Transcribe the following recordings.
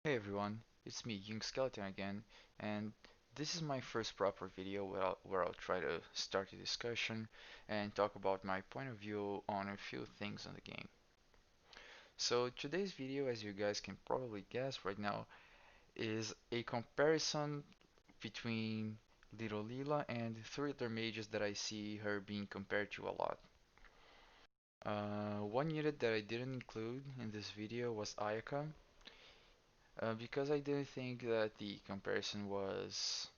Hey everyone, it's me, Young Skeleton again, and this is my first proper video where I'll try to start a discussion and talk about my point of view on a few things on the game. So today's video, as you guys can probably guess right now, is a comparison between Little Leela and three other mages that I see her being compared to a lot. One unit that I didn't include in this video was Ayaka, because I didn't think that the comparison was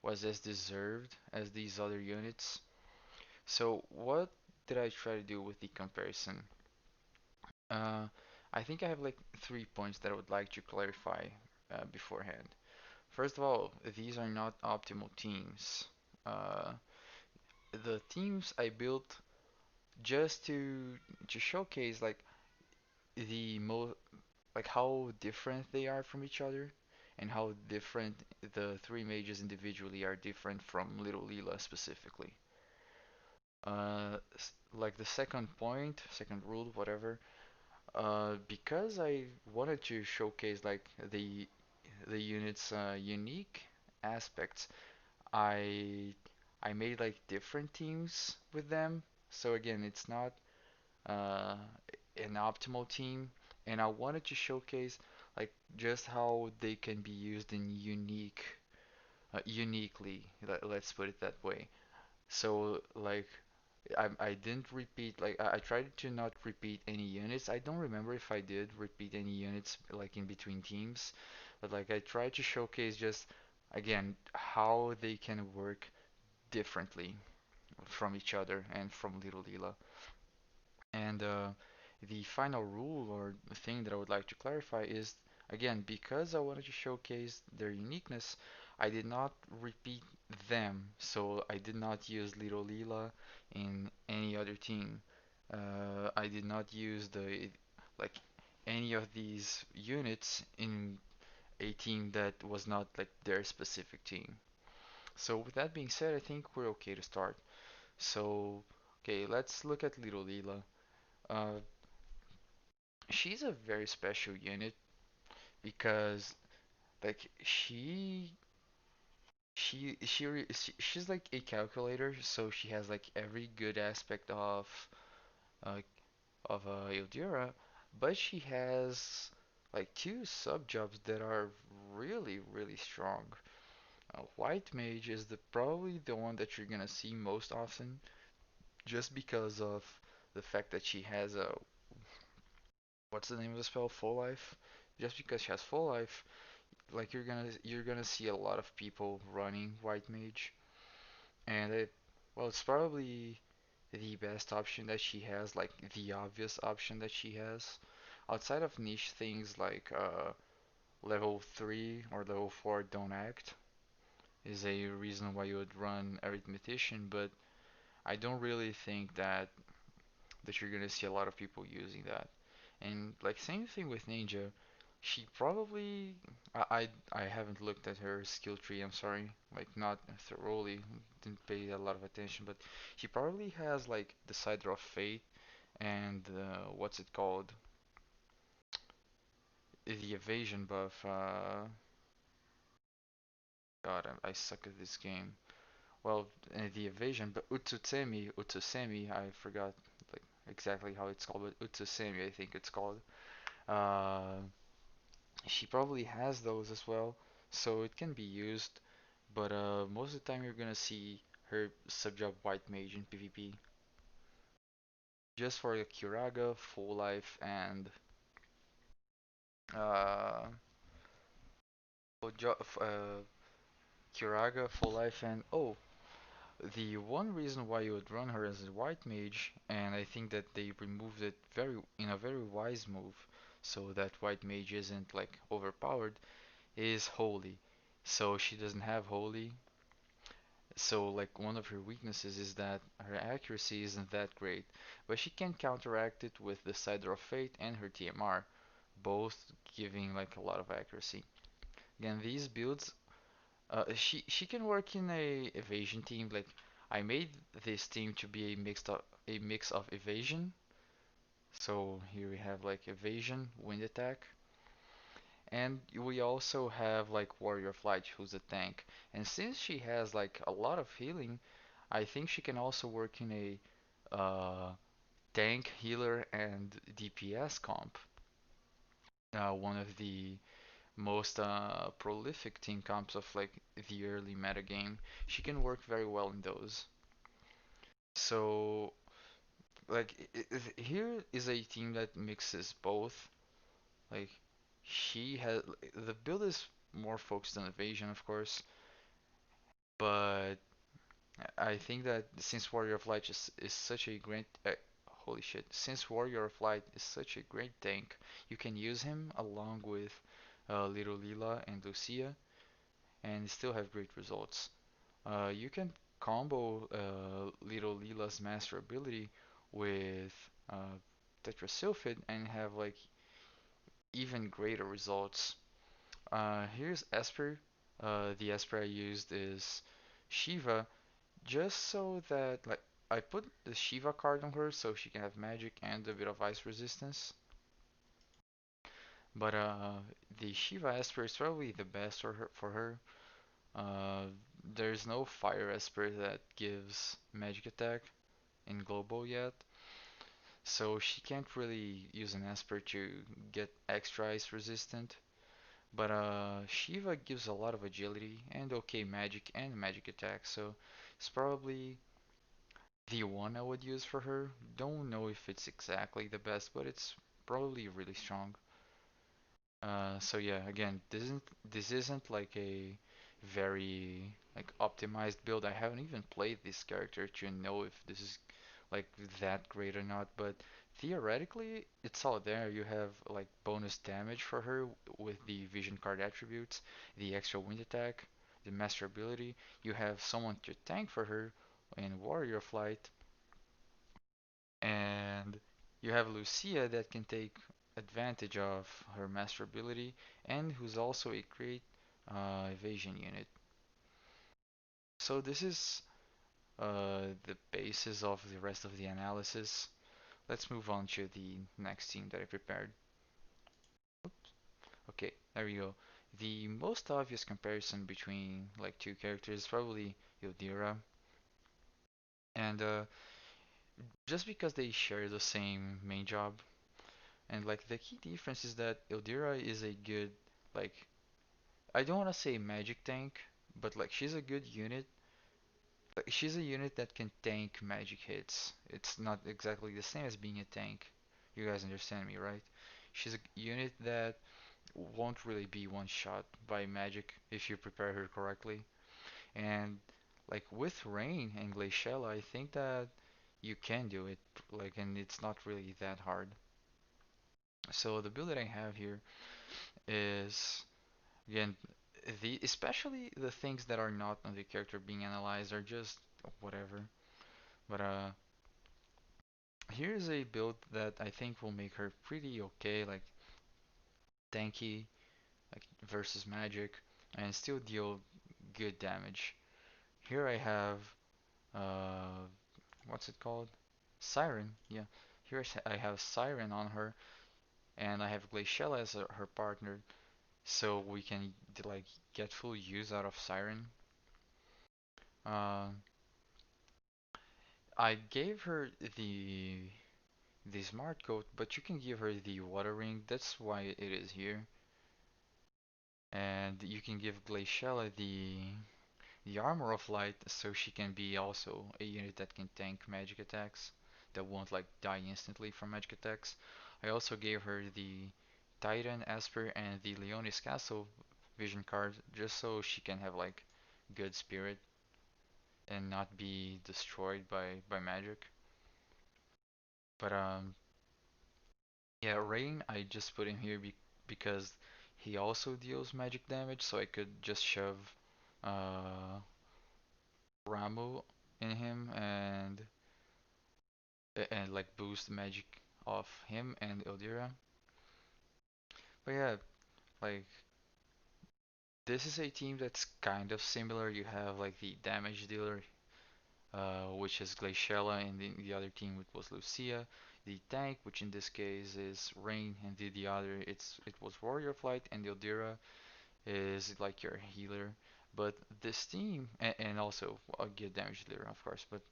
as deserved as these other units. So what did I try to do with the comparison? Uh, I think I have like 3 points that I would like to clarify beforehand. First of all, these are not optimal teams. Uh, the teams I built just to showcase the mo like how different they are from each other and how different the three mages individually are different from Little Leela specifically. Like the second point, second rule, whatever. Because I wanted to showcase like the unit's unique aspects, I I made like different teams with them. So again, it's not uh, an optimal team, and I wanted to showcase like just how they can be used in uniquely. Let's put it that way. So like I didn't repeat like I tried to not repeat any units. I don't remember if I did repeat any units like in between teams, but like I tried to showcase just again how they can work differently from each other and from Little Leela. And the final rule or thing that I would like to clarify is again, because I wanted to showcase their uniqueness, I did not repeat them. So I did not use Little Leela in any other team. I did not use like any of these units in a team that was not like their specific team. So with that being said, I think we're okay to start. So, okay, let's look at Little Leela. Uh, she's a very special unit because like she's like a calculator, so she has like every good aspect uh Ildura, but she has like two sub jobs that are really strong. White Mage is the probably the one that you're gonna see most often, just because of the fact that she has a what's the name of the spell? Full life. Just because she has full life, like you're gonna see a lot of people running white mage, and well, it's probably the best option that she has, like the obvious option that she has. Outside of niche things like level 3 or level 4 don't act is a reason why you would run arithmetician, but I don't really think that you're gonna see a lot of people using that. And like same thing with Ninja, she probably I haven't looked at her skill tree, I'm sorry, like not thoroughly, didn't pay a lot of attention, but she probably has like the Cider of Fate and what's it called? The evasion buff. God, I suck at this game. Well, the evasion, but Utsusemi, I forgot like exactly how it's called, but Utsusemi, I think it's called. Uh, she probably has those as well, so it can be used. But most of the time, you're gonna see her subjob white mage in PvP. Just for the Kiraga, full life, and uh, Kiraga, full life, and oh, the one reason why you would run her as a white mage, and I think that they removed it in a very wise move, so that white mage isn't like overpowered, is holy. So she doesn't have holy. So like one of her weaknesses is that her accuracy isn't that great, but she can counteract it with the Cider of Fate and her TMR, both giving like a lot of accuracy. Again, these builds, she can work in a evasion team. Like I made this team to be a mix of evasion. So here we have like evasion, wind attack, And we also have like Warrior of Light, who's a tank. And since she has like a lot of healing, I think she can also work in a tank, healer, and DPS comp. One of the most prolific team comps of like the early meta game. She can work very well in those. So like here is a team that mixes both. Like she has the build is more focused on evasion, of course, but I think that since Warrior of Light is such a great holy shit, since Warrior of Light is such a great tank, you can use him along with Little Leela and Lucia and still have great results. You can combo Little Leela's master ability with uh, Tetrasilphid and have like even greater results. Here's Esper. The Esper I used is Shiva, just so that like I put the Shiva card on her so she can have magic and a bit of ice resistance. But the Shiva Esper is probably the best for her. Uh, there's no Fire Esper that gives magic attack in global yet, so she can't really use an Esper to get extra ice resistant. But Shiva gives a lot of agility and okay magic and magic attack, so it's probably the one I would use for her. Don't know if it's exactly the best, but it's probably really strong. So yeah, again, this isn't like a very like optimized build. I haven't even played this character to know if this is like that great or not, but theoretically it's all there. You have like bonus damage for her with the vision card attributes, the extra wind attack, the master ability. You have someone to tank for her in Warrior Flight, and you have Lucia that can take advantage of her master ability and who's also a great evasion unit. So this is the basis of the rest of the analysis. Let's move on to the next team that I prepared. Okay, there we go. The most obvious comparison between like two characters is probably Yodira, and just because they share the same main job, and like the key difference is that Ildira is a good like I don't want to say magic tank, but like she's a good unit. Like she's a unit that can tank magic hits. It's not exactly the same as being a tank. You guys understand me, right? She's a unit that won't really be one shot by magic if you prepare her correctly. And like with Rain and Glaciella, I think that you can do it, like, and it's not really that hard. So the build that I have here is again the especially the things that are not on the character being analyzed are just whatever. But here's a build that I think will make her pretty okay, like tanky, like versus magic, and still deal good damage. Here I have uh what's it called? Siren, yeah. Here I have Siren on her, and I have Glaciella as her partner, so we can like get full use out of Siren. Uh, I gave her the smart coat, but you can give her the water ring. That's why it is here. And you can give Glaciella the armor of light, so she can be also a unit that can tank magic attacks that won't like die instantly from magic attacks. I also gave her the Titan, Esper, and the Leonis Castle vision card just so she can have like good spirit and not be destroyed by magic. But yeah, Rain I just put him here because he also deals magic damage, so I could just shove uh, Ramu in him and like boost the magic of him and Ildira. But yeah, like this is a team that's kind of similar. You have like the damage dealer, which is Glaciella, and the other team was Lucia. the tank, which in this case is Rain, and the other it was Warrior Flight, and Ildira is like your healer. But this team, and also get damage dealer, of course. But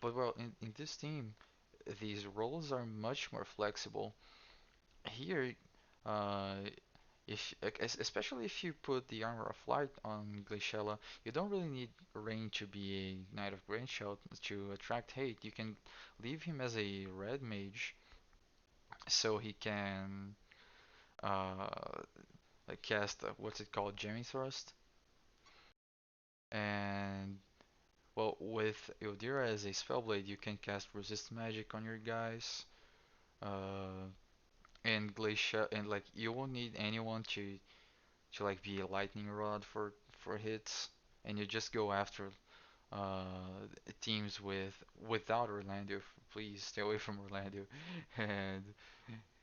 well, in this team, these roles are much more flexible. Here, uh, if especially if you put the armor of light on Glaciella, you don't really need Rain to be a Knight of Grand Shout to attract hate. You can leave him as a red mage, so he can uh, like cast what's it called, Jamming Thrust, and well, with Ildira as a spellblade, you can cast resist magic on your guys. Uh, and Glacia, and like you won't need anyone to like be a lightning rod for hits, and you just go after teams without Orlando. Please stay away from Orlando, and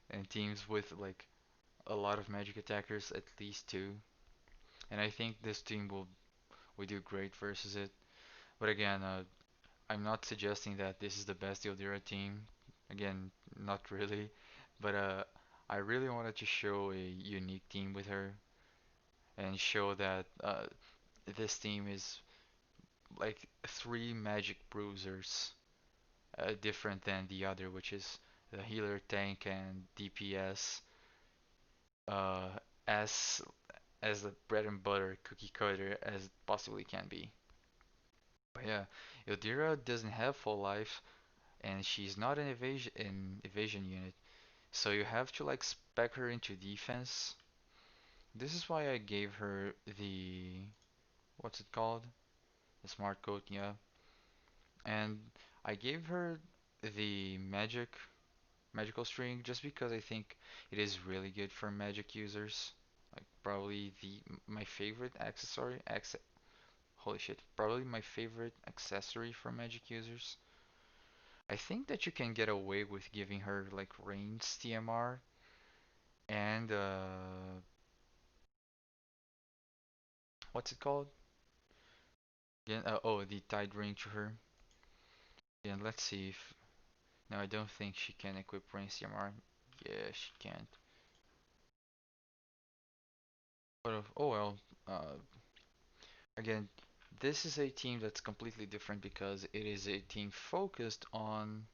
and teams with like a lot of magic attackers, at least two. And I think this team will do great versus it. But again, I'm not suggesting that this is the best Yildira team. Again, not really. But I really wanted to show a unique team with her and show that this team is like three magic bruisers, different than the other, which is the healer, tank, and DPS, uh, as as the bread and butter cookie cutter as it possibly can be. But yeah, Ildira doesn't have full life, and she's not an evasion unit, so you have to like spec her into defense. This is why I gave her the what's it called? The smart code, yeah. And I gave her the magical string just because I think it is really good for magic users. Like probably my favorite accessory, holy shit, probably my favorite accessory for magic users. I think that you can get away with giving her like range TMR and what's it called? Again, oh, the tide ring to her. Again, let's see if no, I don't think she can equip range TMR. Yeah, she can't. But oh well. Again, this is a team that's completely different because it is a team focused on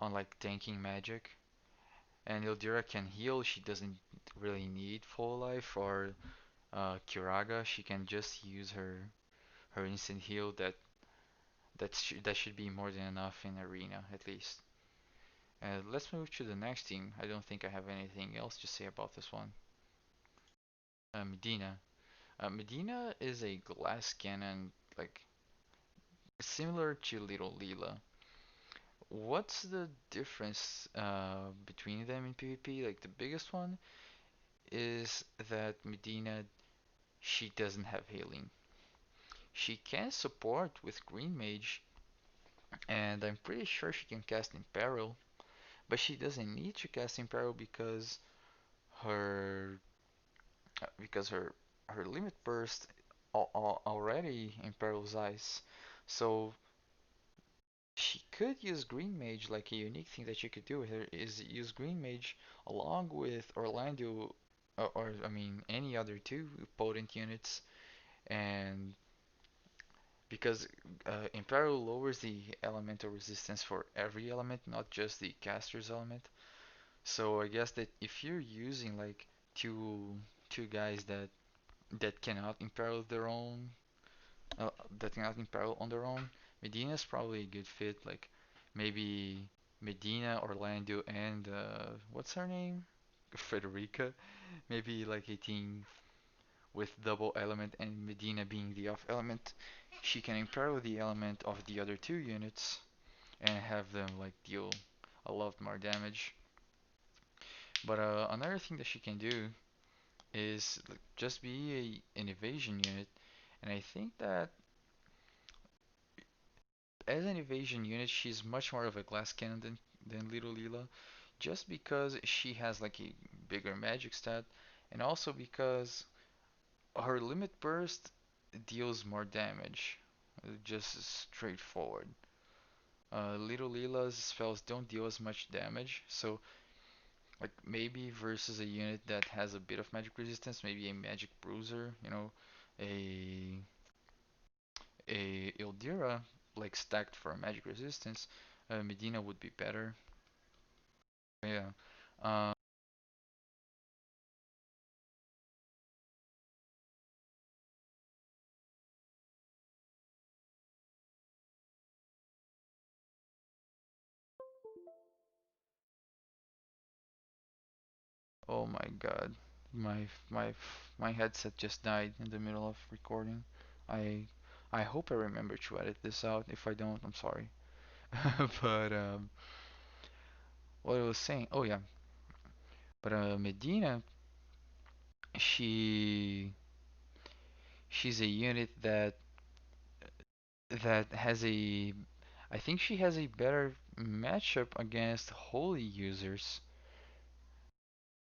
like tanking magic. And Ildira can heal. She doesn't really need full life or Kiraga. She can just use her instant heal. That should be more than enough in arena at least. Let's move to the next team. I don't think I have anything else to say about this one. Medina. Medina is a glass cannon, like similar to Little Leela. What's the difference between them in PvP? Like the biggest one is that Medina, she doesn't have healing. She can support with Green Mage, and I'm pretty sure she can cast Imperil, but she doesn't need to cast Imperil her because her limit burst already imperils ice. So she could use Green Mage. Like a unique thing that you could do with her is use Green Mage along with Orlando, or I mean any other two potent units, and because Imperil lowers the elemental resistance for every element, not just the caster's element. So I guess that if you're using like two guys that cannot imperil their own, uh, that cannot imperil on their own, Medina's probably a good fit. Like maybe Medina, Orlando, and what's her name? Frederica. Maybe like a team with double element and Medina being the off element. She can imperil the element of the other two units and have them like deal a lot more damage. But another thing that she can do is like, just be an evasion unit, and I think that as an evasion unit, she's much more of a glass cannon than Little Leela, just because she has like a bigger magic stat, and also because her limit burst deals more damage, just straightforward. Little Leela's spells don't deal as much damage, so like maybe versus a unit that has a bit of magic resistance, maybe a magic bruiser, a Ildira like stacked for magic resistance, Medina would be better. Yeah. Uh, oh my God, my headset just died in the middle of recording. I I hope I remember to edit this out. If I don't, I'm sorry. But what I was saying, oh yeah, but Medina, she she's a unit that has a I think she has a better matchup against holy users.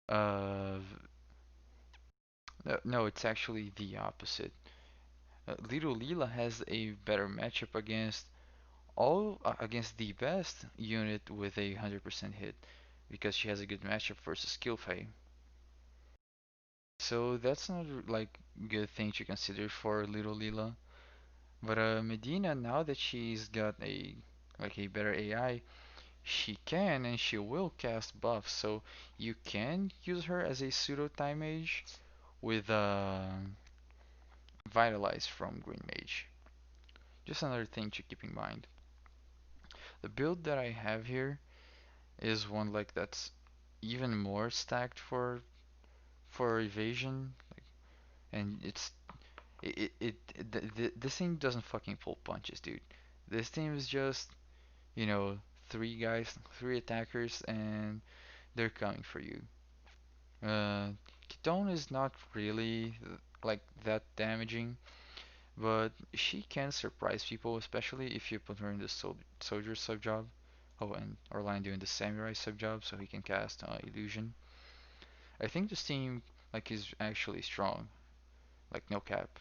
Uh, no, it's actually the opposite. Little Leela has a better matchup against the best unit with a 100% hit because she has a good matchup versus Skillfay. So that's another like good thing to consider for Little Leela. But Medina, now that she's got a better AI, she can and she will cast buffs. So you can use her as a pseudo time mage with Vitalize from Green Mage. Just another thing to keep in mind. The build that I have here is one like that's even more stacked for evasion, and this team doesn't fucking pull punches, dude. This team is just you know three guys, three attackers, and they're coming for you. Ketone is not really like that damaging, but she can surprise people, especially if you put her in the soldier sub job. Oh, and Orlando in the samurai sub job, so he can cast illusion. I think this team like is actually strong, like no cap.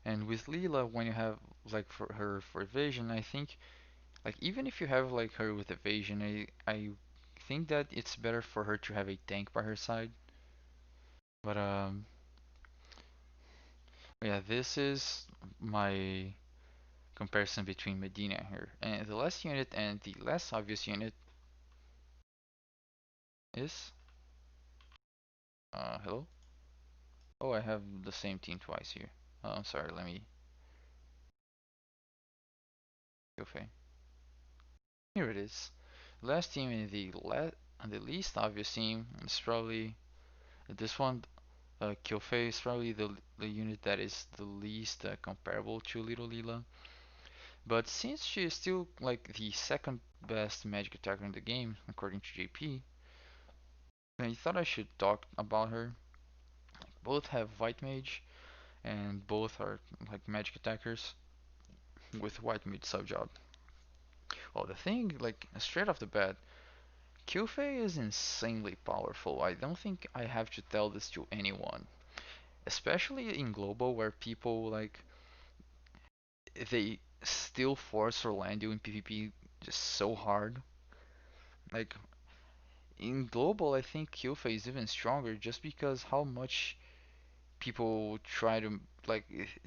And with Leela, when you have like for her for evasion, I think like even if you have like her with evasion, I think that it's better for her to have a tank by her side. But yeah, this is my comparison between Medina here. And the last unit and the less obvious unit is hello? Oh, I have the same team twice here. Oh, sorry, let me okay. Here it is. Last team in the least obvious team is probably this one. Kyofe is probably the unit that is the least comparable to Little Leela. But since she is still like the second best magic attacker in the game, according to JP, I thought I should talk about her. Both have White Mage, and both are like magic attackers with White Mage subjob. Well, the thing, like straight off the bat, Kyufei is insanely powerful. I don't think I have to tell this to anyone, especially in global where people like they still force Orlando in PvP just so hard. Like in global, I think Kyufei is even stronger just because how much people try to like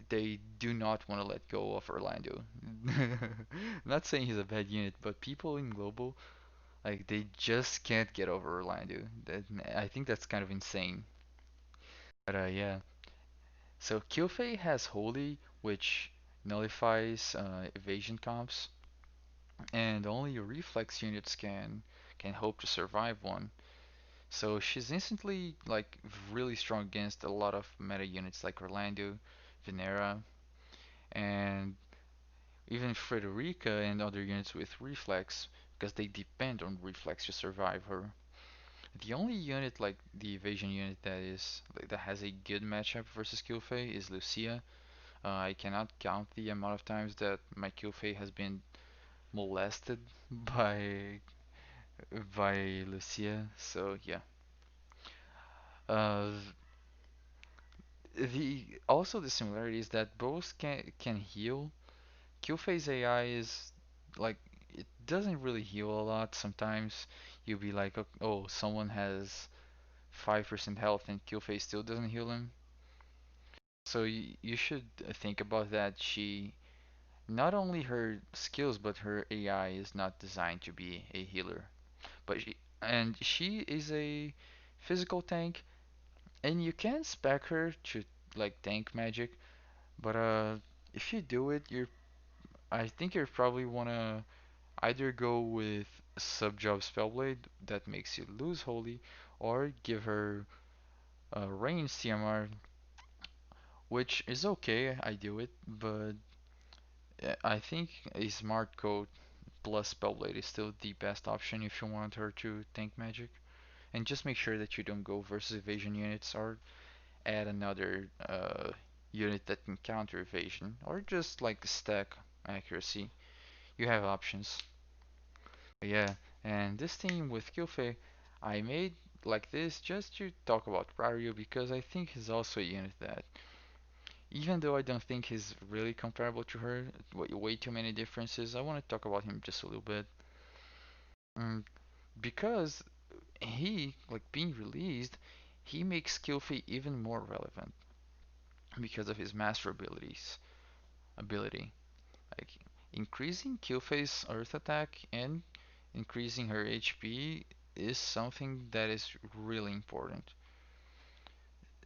they do not want to let go of Orlando. Not saying he's a bad unit, but people in global like they just can't get over Orlando. I think that's kind of insane. But yeah. So Kyofei has Holy, which nullifies evasion comps, and only reflex units can hope to survive one. So she's instantly like really strong against a lot of meta units like Orlando, Venera, and even Frederica and other units with reflex because they depend on reflex to survive her. The only unit like the evasion unit that has a good matchup versus Killfay is Lucia. I cannot count the amount of times that my Killfay has been molested by by Lucia. So yeah. Uh, the also the similarity is that both can heal. Killface AI is like it doesn't really heal a lot. Sometimes you'll be like, oh, someone has 5% health and Killface still doesn't heal him. So you should think about that. She not only her skills but her AI is not designed to be a healer. But she is a physical tank, and you can spec her to like tank magic. But if you do it, I think you probably wanna either go with Subjob Spellblade that makes you lose Holy, or give her range CMR, which is okay. I do it, but I think a smart code plus Spellblade is still the best option if you want her to tank magic. And just make sure that you don't go versus evasion units or add another unit that can counter evasion, or just like stack accuracy. You have options. But yeah, and this team with Kilfe, I made like this just to talk about Rario because I think he's also a unit that, even though I don't think he's really comparable to her, way too many differences, I want to talk about him just a little bit. Mm, because he, like being released, he makes Kilfe even more relevant because of his master ability. Like increasing Killface Earth attack and increasing her HP is something that is really important.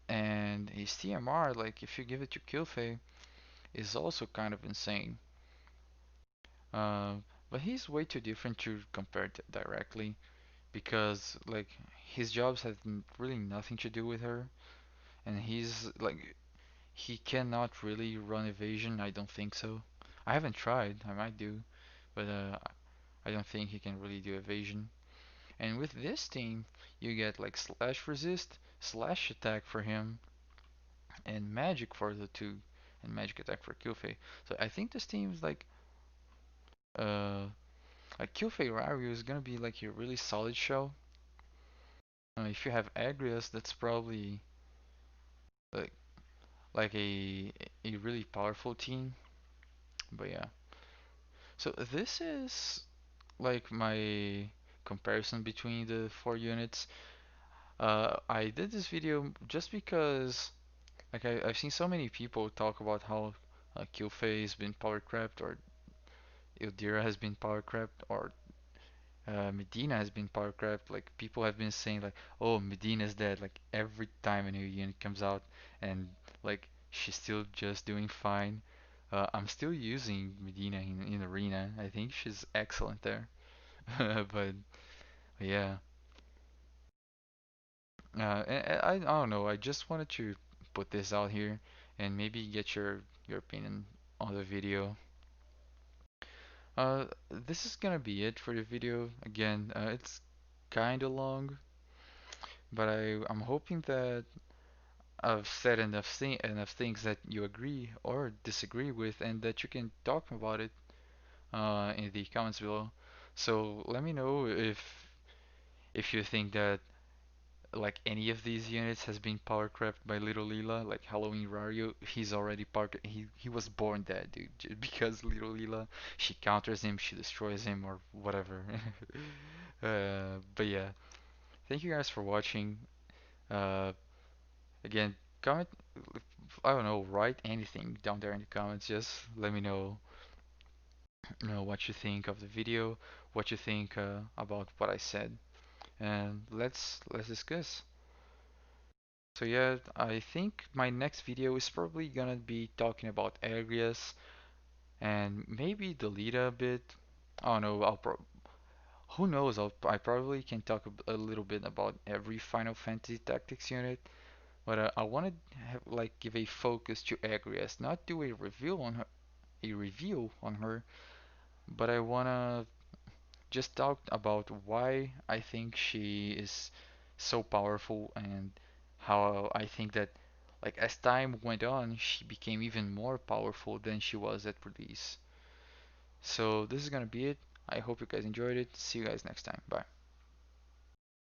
And his TMR, like if you give it to Killface, is also kind of insane. Uh, but he's way too different to compare directly because like his jobs have really nothing to do with her, and he's like he cannot really run evasion. I don't think so. I haven't tried. I might do, but I don't think he can really do evasion. And with this team, you get like slash resist, slash attack for him, and magic for the two, and magic attack for Kyufei. So I think this team is uh like Kyufei Ryu is gonna be like a really solid show. If you have Agrias, that's probably like like a really powerful team. But yeah, so this is like my comparison between the four units. I did this video just because I've seen so many people talk about how Killface has been power crept, or Ildira has been power crept, or Medina has been power crept. Like people have been saying like, oh, Medina's dead. Like every time a new unit comes out, and like she's still just doing fine. I'm still using Medina in arena. I think she's excellent there. But yeah, I don't know. I just wanted to put this out here and maybe get your opinion on the video. This is gonna be it for the video. Again, it's kinda long, but I'm hoping that I've said enough things that you agree or disagree with, and that you can talk about it in the comments below. So let me know if you think that like any of these units has been power crept by Little Leela, like Halloween Rario. He's already part. He was born dead, dude. Because Little Leela, she counters him, she destroys him, or whatever. But yeah, thank you guys for watching. Uh, Again, comment. I don't know, write anything down there in the comments. Just let me know what you think of the video, what you think about what I said, and let's discuss. So yeah, I think my next video is probably gonna be talking about areas and maybe delete a bit. I don't know. Who knows? I probably can talk a little bit about every Final Fantasy Tactics unit, but I want to like give a focus to Agrias, not do a review on her, but I wanna just talk about why I think she is so powerful and how I think that like as time went on she became even more powerful than she was at release. So this is gonna be it. I hope you guys enjoyed it. See you guys next time. Bye.